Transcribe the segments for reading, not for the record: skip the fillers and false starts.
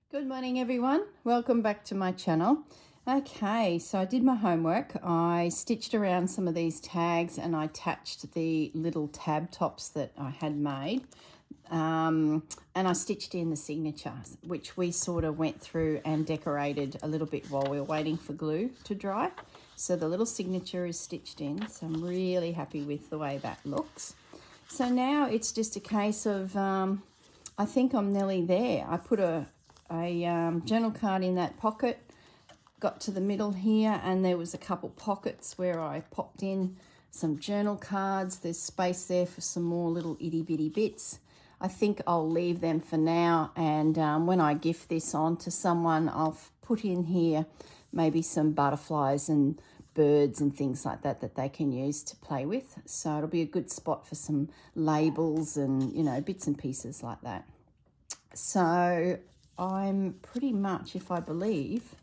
Good morning everyone, welcome back to my channel. Okay, so I did my homework. I stitched around some of these tags and I attached the little tab tops that I had made, and I stitched in the signatures, which we sort of went through and decorated a little bit while we were waiting for glue to dry. So the little signature is stitched in, so I'm really happy with the way that looks. So now it's just a case of I think I'm nearly there. I put a journal card in that pocket, got to the middle here, and there was a couple pockets where I popped in some journal cards. There's space there for some more little itty bitty bits. I think I'll leave them for now, and when I gift this on to someone, I'll put in here maybe some butterflies and birds and things like that that they can use to play with. So it'll be a good spot for some labels and, you know, bits and pieces like that. So I'm pretty much, if I believe,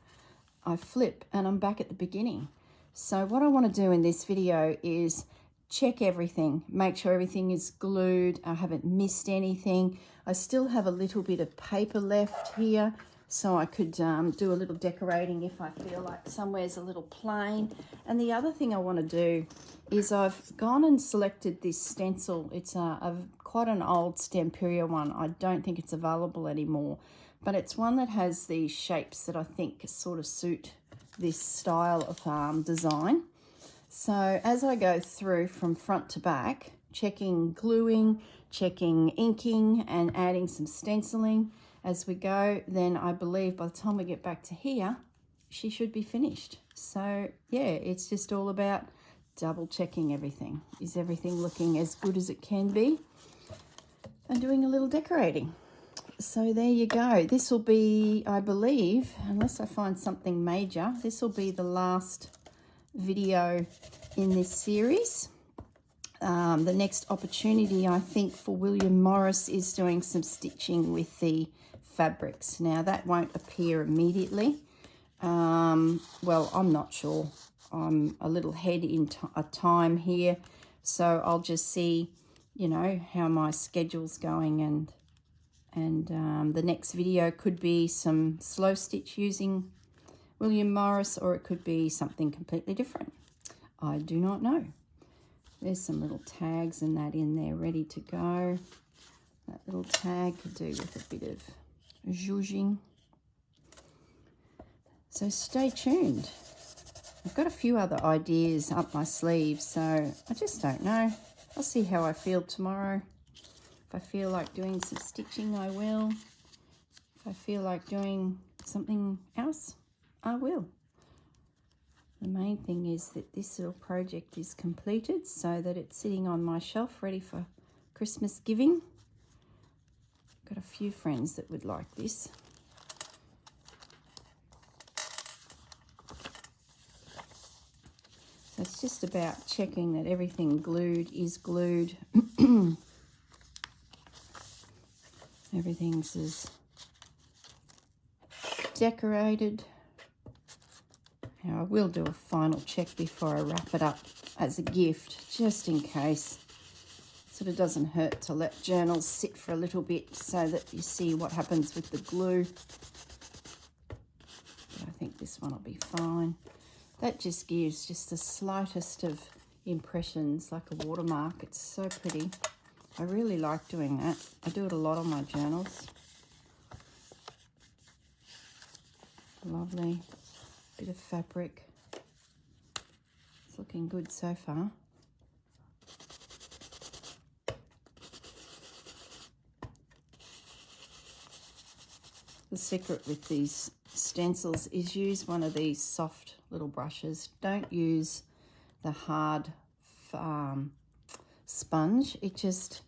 I flip and I'm back at the beginning. So what I want to do in this video is check everything, make sure everything is glued, I haven't missed anything. I still have a little bit of paper left here, so I could do a little decorating if I feel like somewhere's a little plain. And the other thing I want to do is I've gone and selected this stencil. It's quite an old Stamperia one. I don't think it's available anymore, but it's one that has these shapes that I think sort of suit this style of design. So as I go through from front to back, checking gluing, checking inking, and adding some stenciling as we go, then I believe by the time we get back to here, she should be finished. So yeah, it's just all about double checking everything. Is everything looking as good as it can be? And doing a little decorating. So there you go. This will be, I believe, unless I find something major, this will be the last video in this series. The next opportunity, I think, for William Morris is doing some stitching with the fabrics. Now, that won't appear immediately. Well, I'm not sure. I'm a little ahead in time here, so I'll just see, you know, how my schedule's going, and the next video could be some slow stitch using William Morris, or it could be something completely different. I do not know. There's some little tags and that in there ready to go. That little tag could do with a bit of zhuzhing. So stay tuned. I've got a few other ideas up my sleeve, so I just don't know. I'll see how I feel tomorrow. If I feel like doing some stitching, I will. If I feel like doing something else, I will. The main thing is that this little project is completed so that it's sitting on my shelf ready for Christmas giving. Got a few friends that would like this. So it's just about checking that everything glued is glued. Everything's as decorated. Now I will do a final check before I wrap it up as a gift, just in case. Sort of doesn't hurt to let journals sit for a little bit so that you see what happens with the glue. But I think this one will be fine. That just gives just the slightest of impressions, like a watermark. It's so pretty. I really like doing that. I do it a lot on my journals. Lovely. Bit of fabric. It's looking good so far. The secret with these stencils is use one of these soft little brushes. Don't use the hard sponge. It just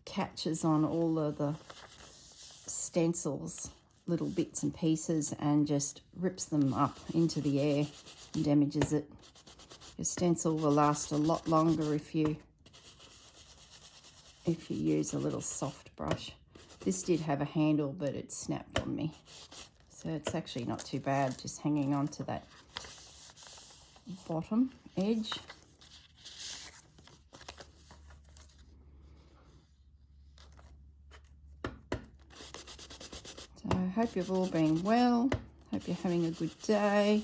catches on all of the stencils, little bits and pieces, and just rips them up into the air and damages it. Your stencil will last a lot longer if you use a little soft brush. This did have a handle, but it snapped on me. So it's actually not too bad, just hanging on to that bottom edge. So hope you've all been well. Hope you're having a good day.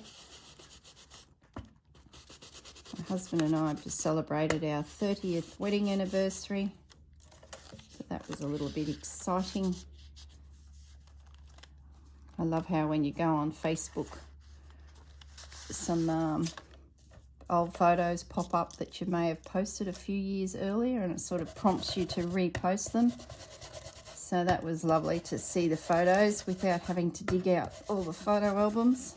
My husband and I have just celebrated our 30th wedding anniversary. So that was a little bit exciting. I love how when you go on Facebook, some old photos pop up that you may have posted a few years earlier, and it sort of prompts you to repost them. So that was lovely to see the photos without having to dig out all the photo albums.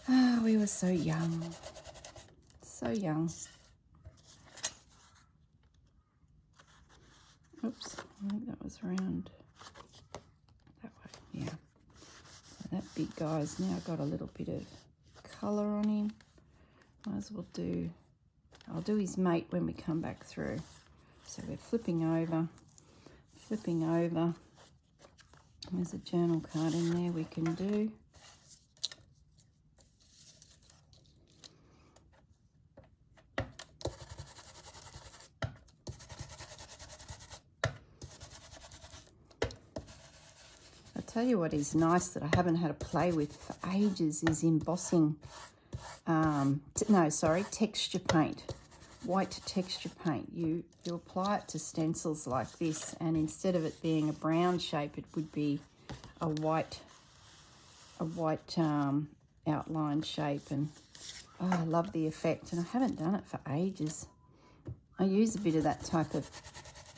Ah, we were so young. So young. Oops, I think that was around that way. Yeah. So that big guy's now got a little bit of colour on him. Might as well do, I'll do his mate when we come back through. So we're flipping over. There's a journal card in there we can do. I'll tell you what is nice that I haven't had a play with for ages is embossing, texture paint. White texture paint. You apply it to stencils like this, and instead of it being a brown shape, it would be a white outline shape. And oh, I love the effect, and I haven't done it for ages. I use a bit of that type of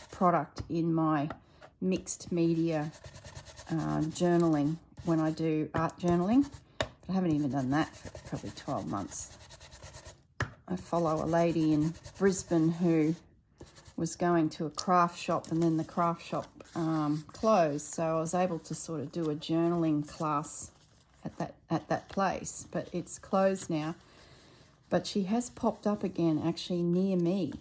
product in my mixed media journaling when I do art journaling, but I haven't even done that for probably 12 months. I follow a lady in Brisbane who was going to a craft shop, and then the craft shop closed, so I was able to sort of do a journaling class at that place, but it's closed now. But she has popped up again actually near me,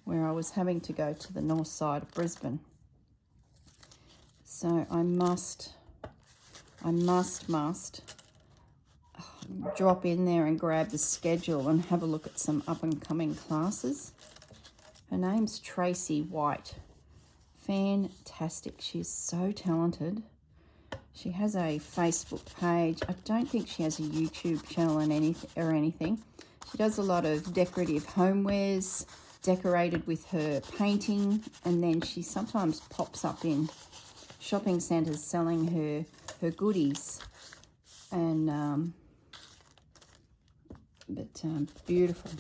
where I was having to go to the north side of Brisbane. So I must drop in there and grab the schedule and have a look at some up-and-coming classes. Her name's Tracy White. Fantastic. She's so talented. She has a Facebook page. I don't think she has a YouTube channel or anything. She does a lot of decorative homewares, decorated with her painting, and then she sometimes pops up in shopping centres selling her goodies. And beautiful.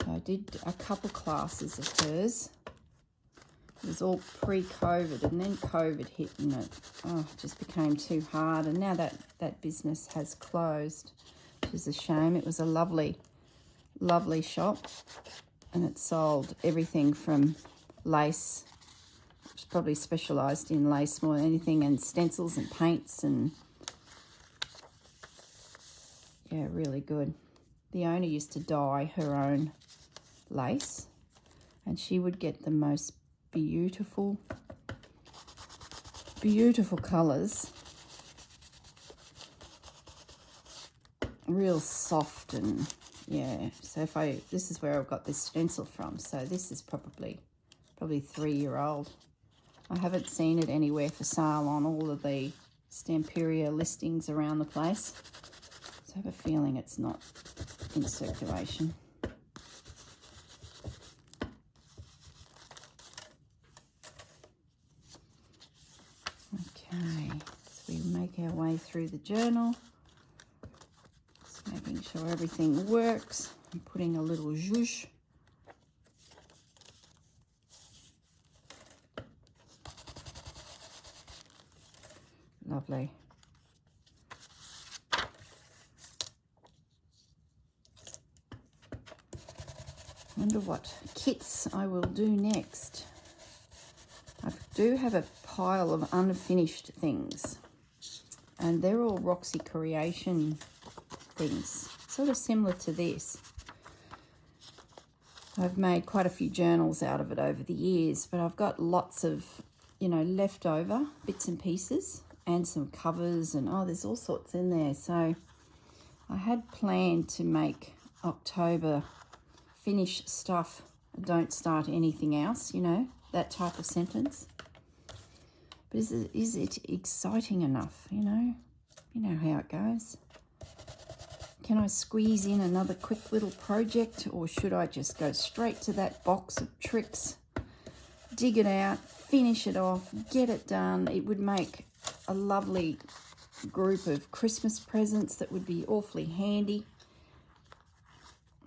So I did a couple classes of hers. It was all pre-COVID, and then COVID hit, and it just became too hard. And now that business has closed, which is a shame. It was a lovely shop, and it sold everything from lace, which probably specialised in lace more than anything, and stencils and paints, and yeah, really good. The owner used to dye her own lace, and she would get the most beautiful colours, real soft, and yeah. So this is where I've got this stencil from. So this is probably 3-year-old. I haven't seen it anywhere for sale on all of the Stamperia listings around the place. So I have a feeling it's not in circulation. Okay, so we make our way through the journal. Just making sure everything works. I'm putting a little zhuzh. Lovely. Wonder what kits I will do next. I do have a pile of unfinished things, and they're all Roxy Creation things, sort of similar to this. I've made quite a few journals out of it over the years, but I've got lots of, leftover bits and pieces, and some covers, and there's all sorts in there. So I had planned to make October finish stuff, don't start anything else, that type of sentence. But is it exciting enough, you know? You know how it goes. Can I squeeze in another quick little project, or should I just go straight to that box of tricks, dig it out, finish it off, get it done? It would make a lovely group of Christmas presents that would be awfully handy.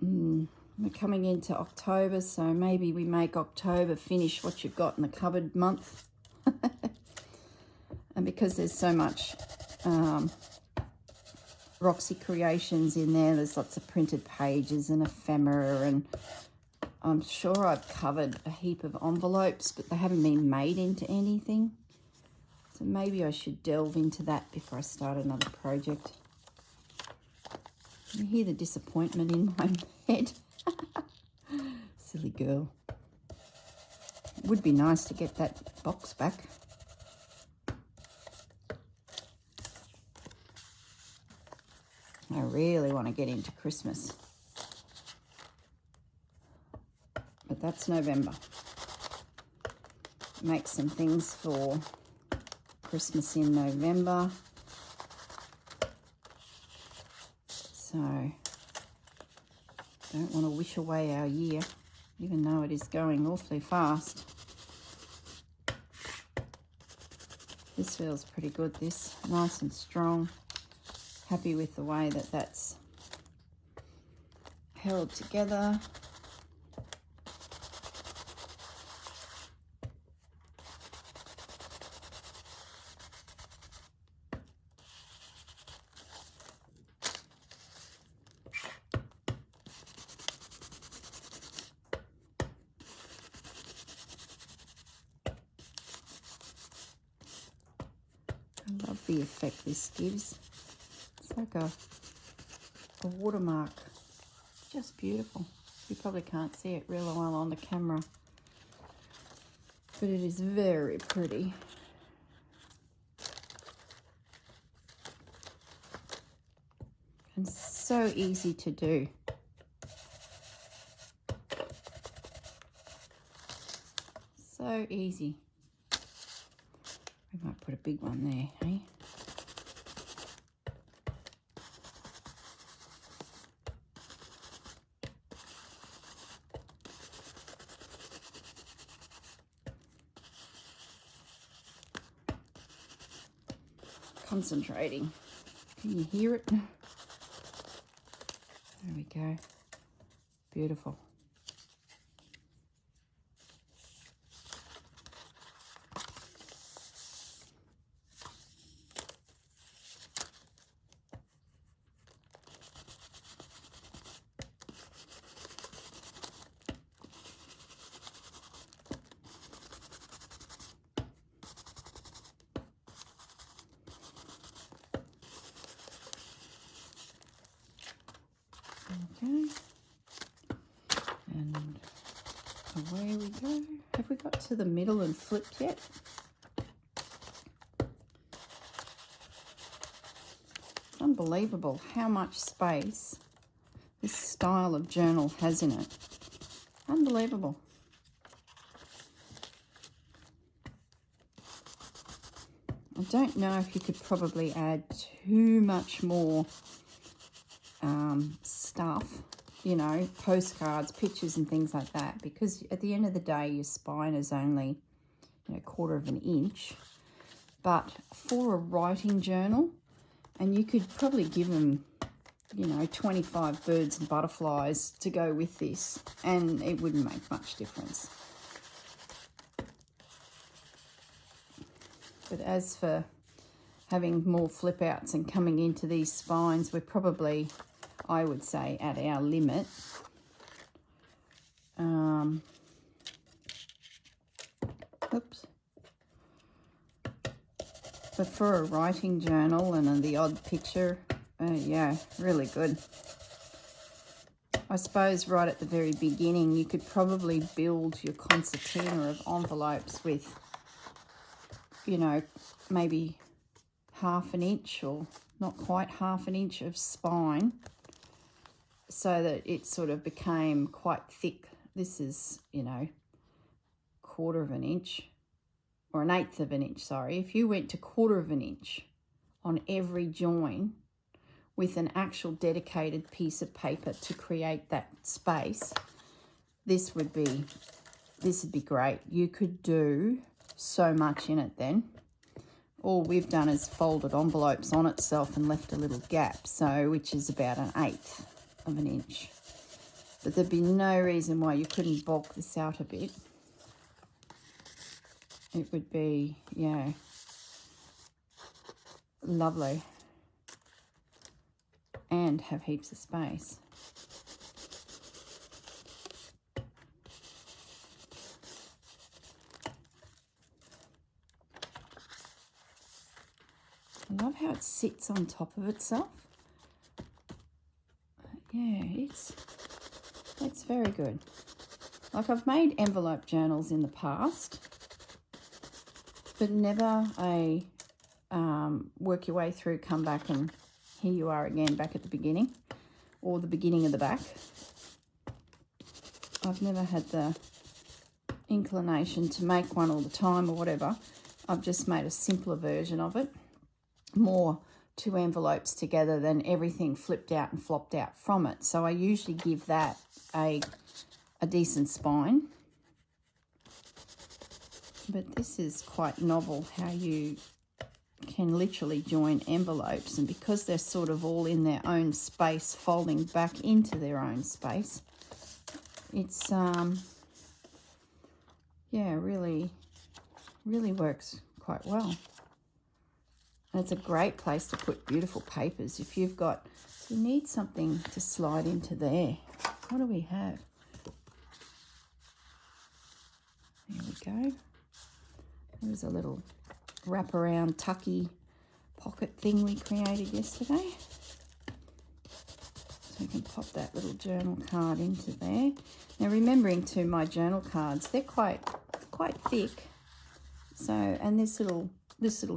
We're coming into October, so maybe we make October finish what you've got in the cupboard month. And because there's so much Roxy Creations in there, there's lots of printed pages and ephemera, and I'm sure I've covered a heap of envelopes, but they haven't been made into anything. So maybe I should delve into that before I start another project. You hear the disappointment in my head. Silly girl. It would be nice to get that box back. I really want to get into Christmas. But that's November. Make some things for Christmas in November. So, don't want to wish away our year, even though it is going awfully fast. This feels pretty good, this. Nice and strong. Happy with the way that that's held together. I love the effect this gives. It's like a watermark. Just beautiful. You probably can't see it real well on the camera, but it is very pretty. And so easy to do. So easy. We might put a big one there, eh? Concentrating. Can you hear it? There we go. Beautiful. Okay, and away we go. Have we got to the middle and flipped yet? Unbelievable how much space this style of journal has in it. Unbelievable. I don't know if you could probably add too much more stuff, you know, postcards, pictures and things like that, because at the end of the day your spine is only, you know, 1/4 of an inch. But for a writing journal, and you could probably give them, you know, 25 birds and butterflies to go with this, and it wouldn't make much difference. But as for having more flip outs and coming into these spines, we're probably, I would say, at our limit. Oops. But for a writing journal and the odd picture, yeah, really good. I suppose right at the very beginning, you could probably build your concertina of envelopes with, you know, maybe 1/2 inch or not quite 1/2 inch of spine, so that it sort of became quite thick. This is, you know, 1/4 of an inch. or 1/8 of an inch, sorry, if you went to 1/4 of an inch on every join with an actual dedicated piece of paper to create that space, this would be great. You could do so much in it then. All we've done is folded envelopes on itself and left a little gap, so which is about 1/8 of an inch. But there'd be no reason why you couldn't bulk this out a bit. It would be, yeah, lovely. And have heaps of space. I love how it sits on top of itself. Yeah, it's very good. Like, I've made envelope journals in the past, but never a work your way through, come back and here you are again back at the beginning, or the beginning of the back. I've never had the inclination to make one all the time or whatever. I've just made a simpler version of it, more 2 envelopes together than everything flipped out and flopped out from it. So I usually give that a decent spine. But this is quite novel, how you can literally join envelopes, and because they're sort of all in their own space, folding back into their own space, it's yeah, really works quite well. And it's a great place to put beautiful papers. If you've got, you need something to slide into there. What do we have? There we go. There's a little wraparound tucky pocket thing we created yesterday. So we can pop that little journal card into there. Now, remembering too, my journal cards, they're quite thick. So, and this little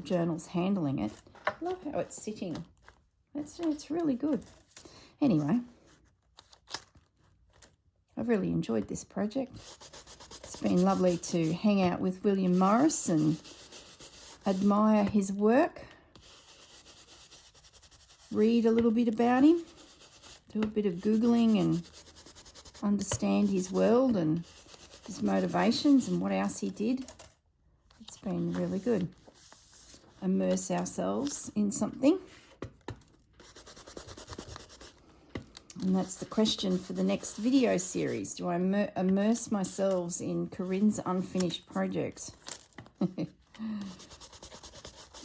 journal's handling it. I love how it's sitting. It's really good. Anyway, I've really enjoyed this project. It's been lovely to hang out with William Morris and admire his work, read a little bit about him, do a bit of Googling and understand his world and his motivations and what else he did. It's been really good. Immerse ourselves in something. And that's the question for the next video series. Do I immerse myself in Corrine's unfinished projects?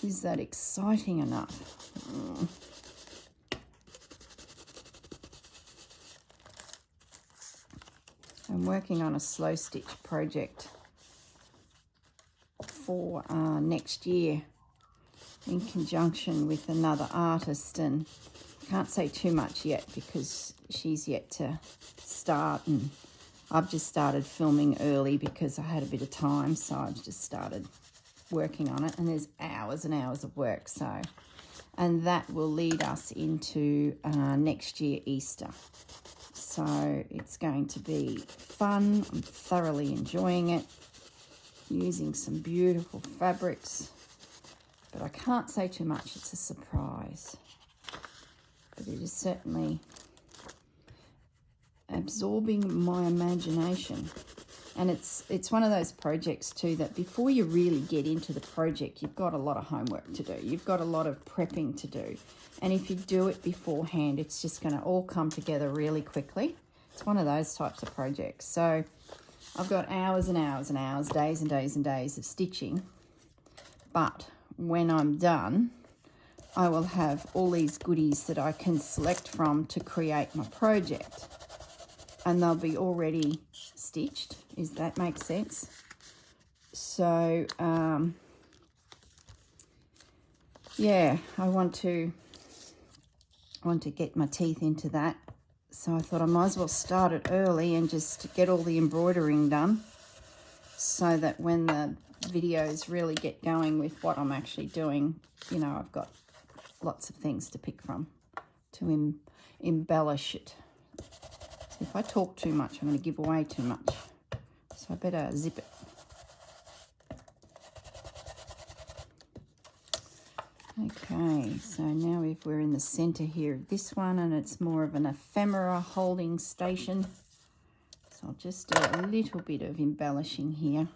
Is that exciting enough? I'm working on a slow stitch project for next year in conjunction with another artist, and I can't say too much yet because she's yet to start, and I've just started filming early because I had a bit of time, so I've just started working on it, and there's hours and hours of work, so, and that will lead us into next year Easter. So it's going to be fun. I'm thoroughly enjoying it, using some beautiful fabrics, but I can't say too much. It's a surprise, but it is certainly absorbing my imagination. And it's one of those projects too that before you really get into the project, you've got a lot of homework to do. You've got a lot of prepping to do. And if you do it beforehand, it's just going to all come together really quickly. It's one of those types of projects. So I've got hours and hours and hours, days and days and days of stitching. But when I'm done, I will have all these goodies that I can select from to create my project. And they'll be already stitched. Does that make sense? So, yeah, I want to get my teeth into that. So I thought I might as well start it early and just get all the embroidering done so that when the videos really get going with what I'm actually doing, you know, I've got lots of things to pick from to embellish it. So if I talk too much, I'm going to give away too much. So I better zip it. Okay, so now we're in the center here of this one, and it's more of an ephemera holding station. So I'll just do a little bit of embellishing here.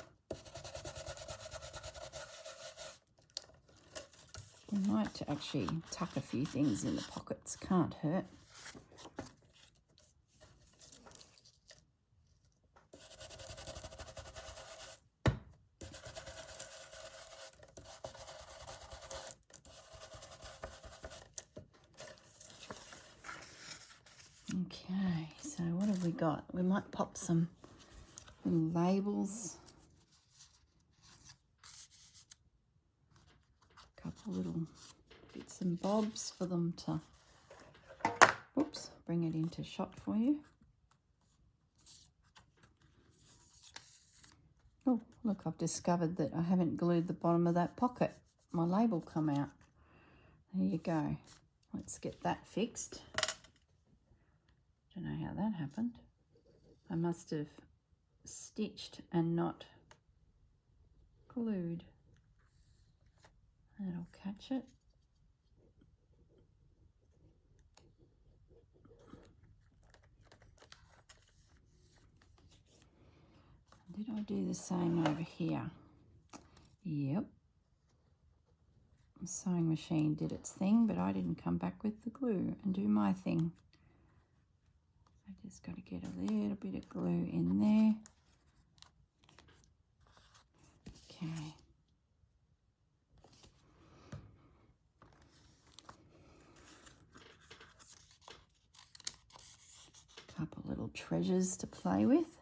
I might actually tuck a few things in the pockets, can't hurt. Okay, so what have we got? We might pop some little labels. A couple little bits and bobs for them to, oops, bring it into shot for you. Oh, look, I've discovered that I haven't glued the bottom of that pocket. My label come out. There you go. Let's get that fixed. Don't know how that happened. I must have stitched and not glued. That'll catch it. Did I do the same over here? Yep. The sewing machine did its thing, but I didn't come back with the glue and do my thing. I just got to get a little bit of glue in there. Okay. Couple little treasures to play with.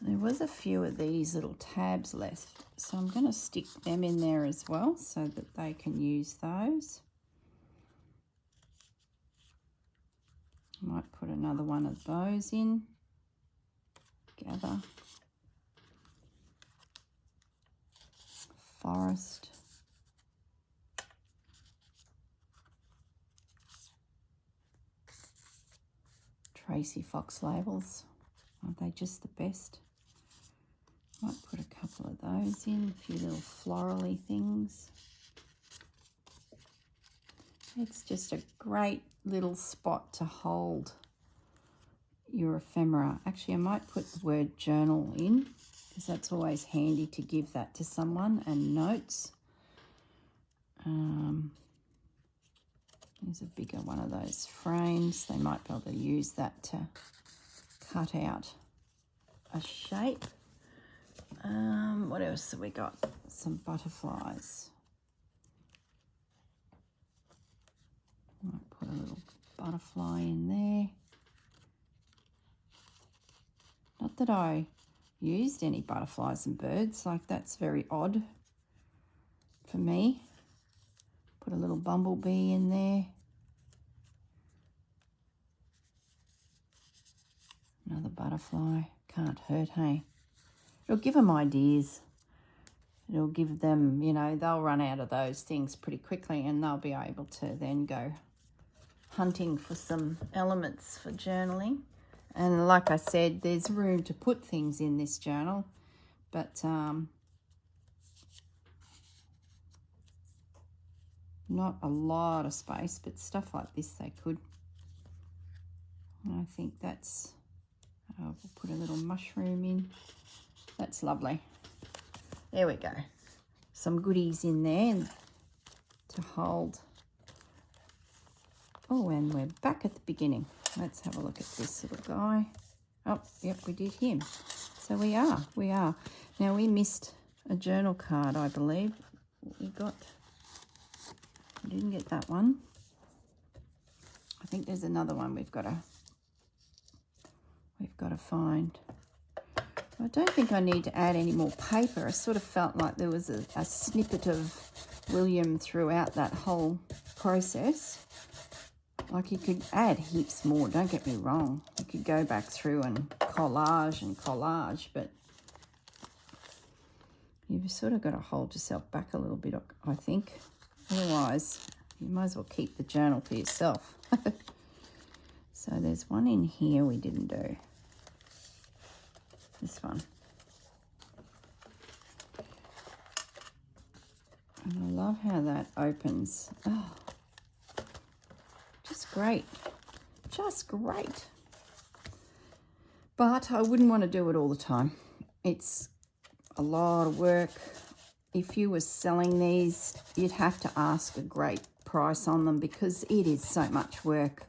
There was a few of these little tabs left, so I'm going to stick them in there as well so that they can use those. Might put another one of those in. Gather. Forest. Tracy Fox labels. Aren't they just the best? Might put a couple of those in, a few little florally things. It's just a great little spot to hold your ephemera. Actually, I might put the word journal in because that's always handy to give that to someone, and notes. There's a bigger one of those frames. They might be able to use that to cut out a shape. What else have we got? Some butterflies. Might put a little butterfly in there. Not that I used any butterflies and birds, like that's very odd for me. Put a little bumblebee in there. Another butterfly. Can't hurt, hey? It'll give them ideas. It'll give them, you know, they'll run out of those things pretty quickly and they'll be able to then go hunting for some elements for journaling. And like I said, there's room to put things in this journal, but not a lot of space, but stuff like this they could. And I think that's, we'll put a little mushroom in. That's lovely. There we go. Some goodies in there to hold. Oh, and we're back at the beginning. Let's have a look at this little guy. Oh, yep, we did him. So we are. Now, we missed a journal card, I believe. We didn't get that one. I think there's another one we've got to find. I don't think I need to add any more paper. I sort of felt like there was a snippet of William throughout that whole process. Like you could add heaps more, don't get me wrong. You could go back through and collage, but you've sort of got to hold yourself back a little bit, I think. Otherwise, you might as well keep the journal for yourself. So there's one in here we didn't do. This one. And I love how that opens. Oh, just great. Just great. But I wouldn't want to do it all the time. It's a lot of work. If you were selling these, you'd have to ask a great price on them because it is so much work.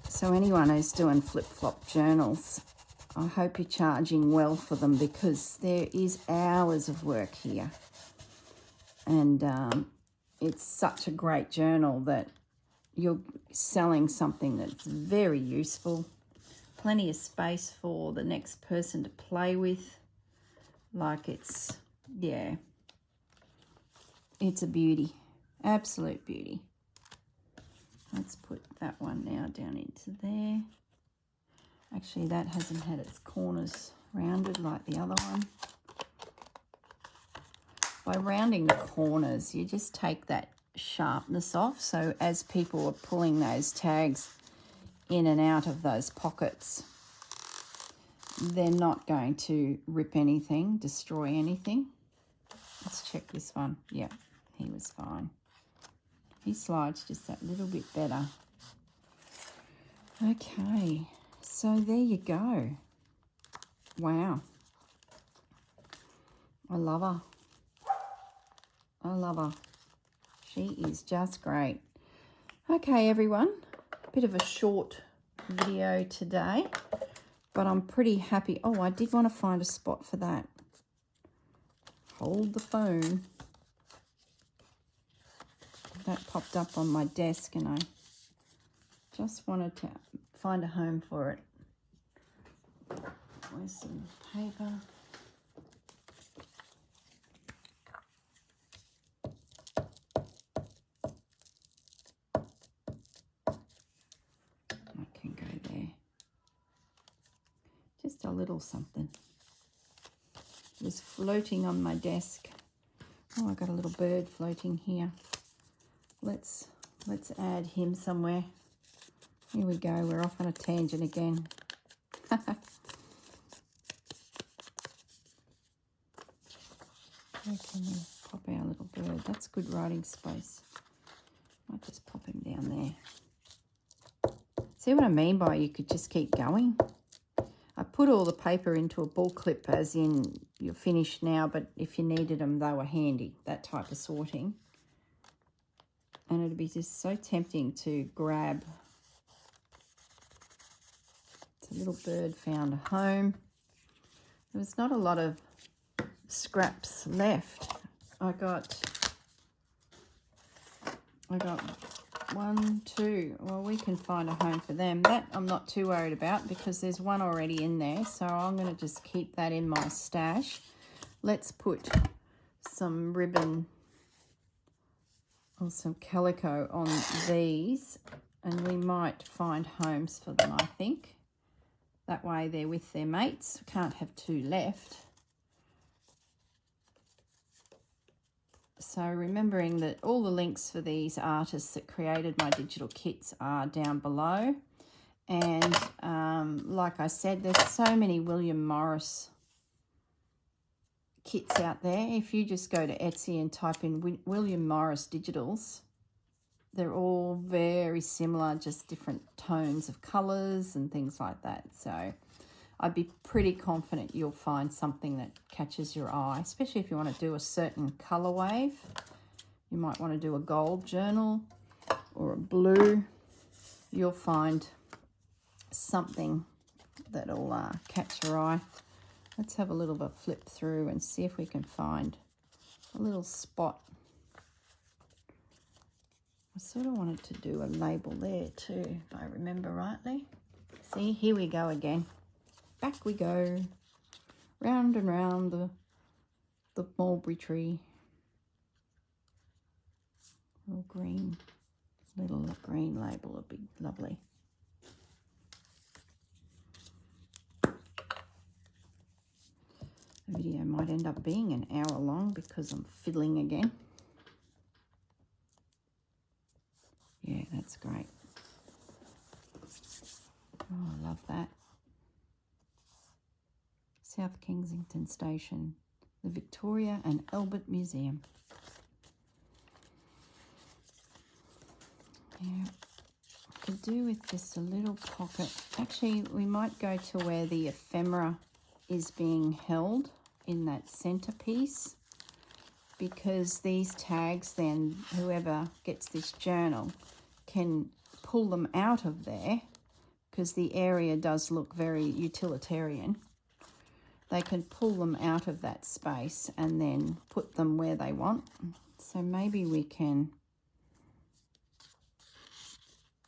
So anyone who's doing flip-flop journals, I hope you're charging well for them because there is hours of work here. And it's such a great journal that you're selling something that's very useful. Plenty of space for the next person to play with. Like it's, yeah, it's a beauty. Absolute beauty. Let's put that one now down into there. Actually, that hasn't had its corners rounded like the other one. By rounding the corners, you just take that sharpness off. So as people are pulling those tags in and out of those pockets, they're not going to rip anything, destroy anything. Let's check this one. Yep, he was fine. He slides just that little bit better. Okay, so there you go. Wow. I love her. I love her. She is just great. Okay, everyone. Bit of a short video today, but I'm pretty happy. Oh, I did want to find a spot for that. Hold the phone. That popped up on my desk and I just wanted to find a home for it. Where's some paper? I can go there. Just a little something. It was floating on my desk. Oh, I got a little bird floating here. Let's add him somewhere. Here we go. We're off on a tangent again. Where can we pop our little bird? That's good writing space. I'll just pop him down there. See what I mean by you could just keep going? I put all the paper into a ball clip as in you're finished now, but if you needed them, they were handy, that type of sorting. And it'd be just so tempting to grab. It's a little bird found a home. There was not a lot of scraps left. I got 1, 2. Well, we can find a home for them. That I'm not too worried about because there's one already in there. So I'm going to just keep that in my stash. Let's put some ribbon or some calico on these and we might find homes for them, I think. That way they're with their mates. Can't have 2 left. So remembering that all the links for these artists that created my digital kits are down below. And like I said, there's so many William Morris kits out there. If you just go to Etsy and type in William Morris digitals, they're all very similar, just different tones of colours and things like that. So I'd be pretty confident you'll find something that catches your eye, especially if you want to do a certain colour wave. You might want to do a gold journal or a blue. You'll find something that'll catch your eye. Let's have a little bit of flip through and see if we can find a little spot. I sort of wanted to do a label there too, if I remember rightly. See, here we go again. Back we go, round and round the mulberry tree. Little green label would be lovely. The video might end up being an hour long because I'm fiddling again. Yeah, that's great. Oh, I love that. South Kensington Station, the Victoria and Albert Museum. Yeah, could do with just a little pocket. Actually, we might go to where the ephemera is being held in that centerpiece, because these tags, then whoever gets this journal can pull them out of there, because the area does look very utilitarian. They can pull them out of that space and then put them where they want. So maybe we can,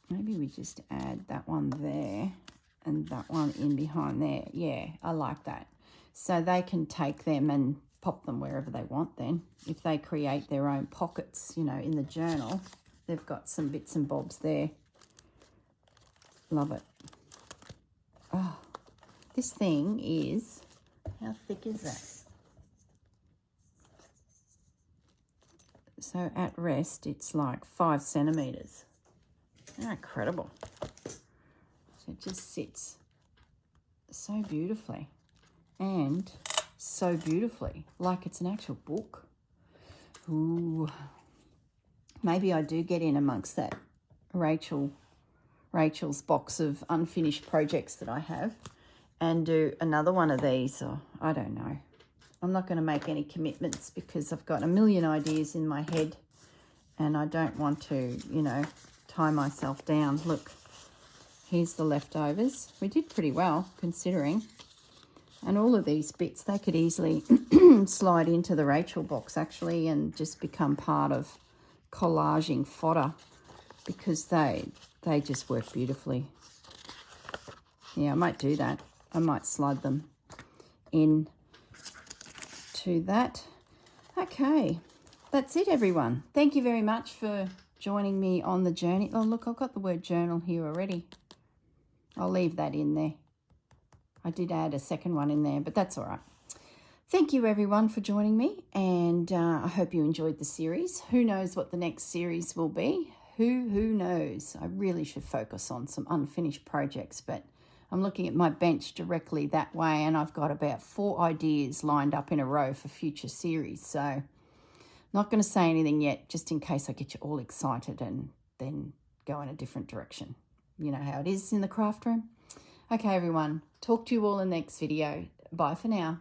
maybe we just add that one there and that one in behind there. Yeah, I like that. So they can take them and pop them wherever they want then. If they create their own pockets, you know, in the journal, they've got some bits and bobs there. Love it. Oh, this thing is, how thick is that? So at rest, it's like 5 centimeters. Incredible. So it just sits so beautifully, and so beautifully, like it's an actual book. Ooh, maybe I do get in amongst that Rachel's box of unfinished projects that I have and do another one of these, or I don't know. I'm not going to make any commitments because I've got a million ideas in my head and I don't want to, you know, tie myself down. Look, here's the leftovers. We did pretty well considering. And all of these bits, they could easily slide into the Rachel box actually and just become part of collaging fodder, because they just work beautifully. Yeah, I might do that. I might slide them in to that. Okay, that's it, everyone. Thank you very much for joining me on the journey. Oh, look, I've got the word journal here already. I'll leave that in there. I did add a second one in there, but that's all right. Thank you, everyone, for joining me, and I hope you enjoyed the series. Who knows what the next series will be? Who knows? I really should focus on some unfinished projects, but I'm looking at my bench directly that way, and I've got about 4 ideas lined up in a row for future series. So I'm not going to say anything yet, just in case I get you all excited and then go in a different direction. You know how it is in the craft room. Okay, everyone. Talk to you all in the next video. Bye for now.